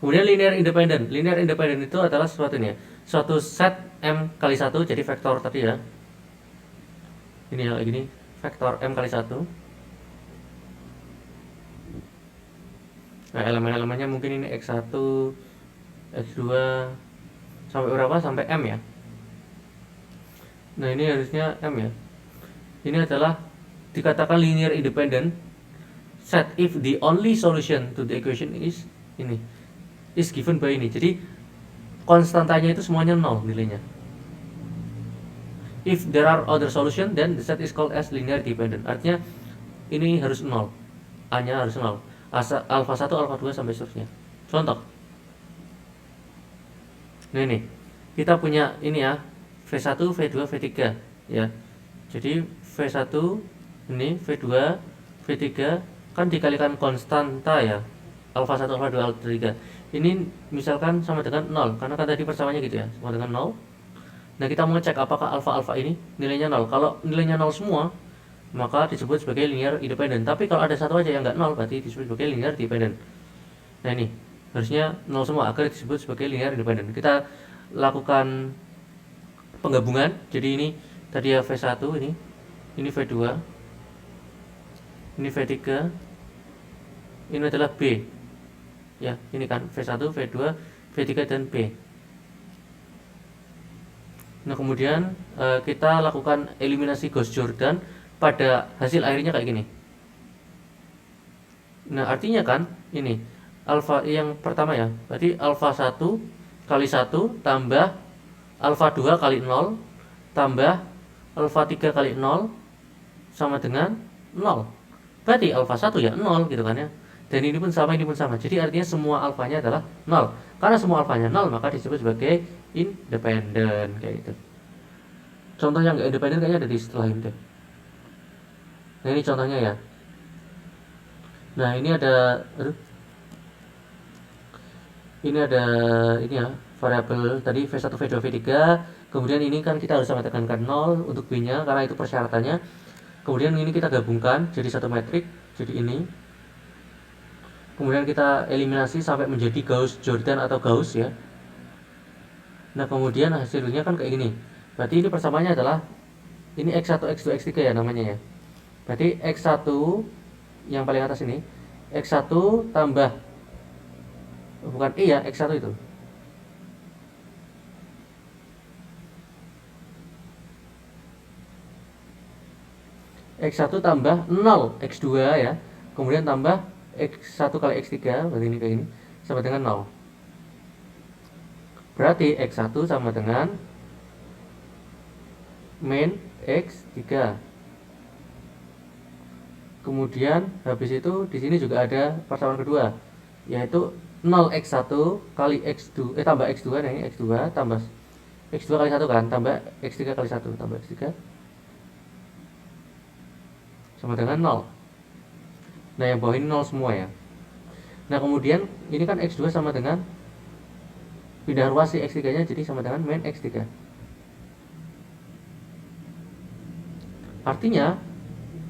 Kemudian linear independent. Linear independent itu adalah suatu ini ya, suatu set M kali 1, jadi vektor tadi ya. Ini ya kayak gini, vektor M kali 1. Nah, elemen-elemennya mungkin ini X1, X2 sampai berapa? Sampai M ya. Nah, ini harusnya M ya. Ini adalah dikatakan linear independent set if the only solution to the equation is ini, is given by ini. Jadi konstantanya itu semuanya 0 nilainya. If there are other solution, then the set is called as linear dependent. Artinya ini harus 0, A nya harus 0, alpha 1, alpha 2 sampai seterusnya. Contoh, nah ini kita punya ini ya, V1, V2, V3 ya. Jadi V1 ini, V2, V3 kan dikalikan konstanta ya, alpha 1, alpha 2, alpha 3. Ini misalkan sama dengan 0, karena kan tadi persamaannya gitu ya, sama dengan 0. Nah, kita mau cek apakah alfa-alfa ini nilainya 0. Kalau nilainya 0 semua, maka disebut sebagai linear independent. Tapi kalau ada satu aja yang nggak 0, berarti disebut sebagai linear dependent. Nah, ini harusnya 0 semua agar disebut sebagai linear independent. Kita lakukan penggabungan. Jadi ini tadi ya V1 ini V2, ini V3, ini adalah B. Ya, ini kan V1, V2, V3 dan B. Nah, kemudian kita lakukan eliminasi Gauss-Jordan pada hasil akhirnya kayak gini. Nah, artinya kan ini alfa yang pertama ya, berarti alfa 1 kali 1 tambah alfa 2 kali 0 tambah alfa 3 kali 0 sama dengan 0. Berarti alfa 1 ya 0 gitu kan ya. Dan ini pun sama, ini pun sama. Jadi artinya semua alfanya adalah 0. Karena semua alfanya 0, maka disebut sebagai independen kayak gitu. Contoh yang nggak independen kayaknya ada di setelah ini deh. Nah, ini contohnya ya. Nah, ini ada ini ya, variabel tadi V1, V2, V3. Kemudian ini kan kita harus sama tekankan 0 untuk B-nya karena itu persyaratannya. Kemudian ini kita gabungkan jadi satu metrik, jadi ini. Kemudian kita eliminasi sampai menjadi Gauss-Jordan atau Gauss ya. Nah, kemudian hasilnya kan kayak gini. Berarti ini persamaannya adalah ini X1, X2, X3 ya namanya ya. Berarti X1 yang paling atas ini, X1 tambah, bukan E ya, X1 itu. X1 tambah 0, X2 ya. Kemudian tambah X1 kali X3, berarti ini kayak ini, sama dengan 0. Berarti X1 sama dengan min X3. Kemudian habis itu di sini juga ada persamaan kedua, yaitu 0x1 kali x2 tambah x2, nah ini x2 tambah x2 kali 1 kan, tambah x3 kali 1 tambah x3 sama dengan 0. Nah, yang bawah ini 0 semua ya. Nah, kemudian ini kan x2 sama dengan pindah ruas si x3 nya jadi sama dengan min x3. Artinya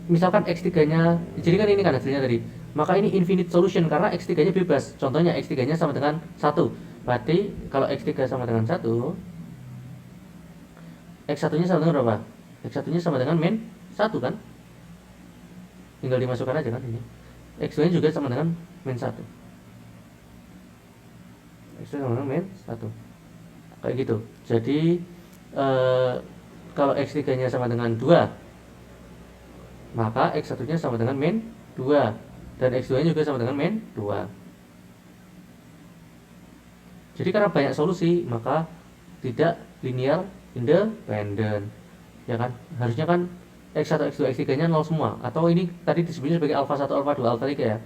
misalkan x3 nya, jadi kan ini kan hasilnya tadi, maka ini infinite solution karena x3 nya bebas. Contohnya x3 nya sama dengan 1. Berarti kalau x3 sama dengan 1, x1 nya sama dengan berapa? X1 nya sama dengan min 1 kan, tinggal dimasukkan aja kan ini. X2 nya juga sama dengan min 1, x2 sama dengan min 1 kayak gitu. Jadi kalau x3 nya sama dengan 2, maka X1 nya sama dengan min 2 dan X2 nya juga sama dengan min 2. Jadi karena banyak solusi, maka tidak linear independent ya kan. Harusnya kan X1, X2, X3 nya 0 semua, atau ini tadi disebutnya sebagai alpha 1, alpha 2, alpha 3 ya.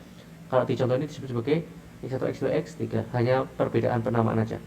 Kalau di contoh ini disebut sebagai X1, X2, X3, hanya perbedaan penamaan aja.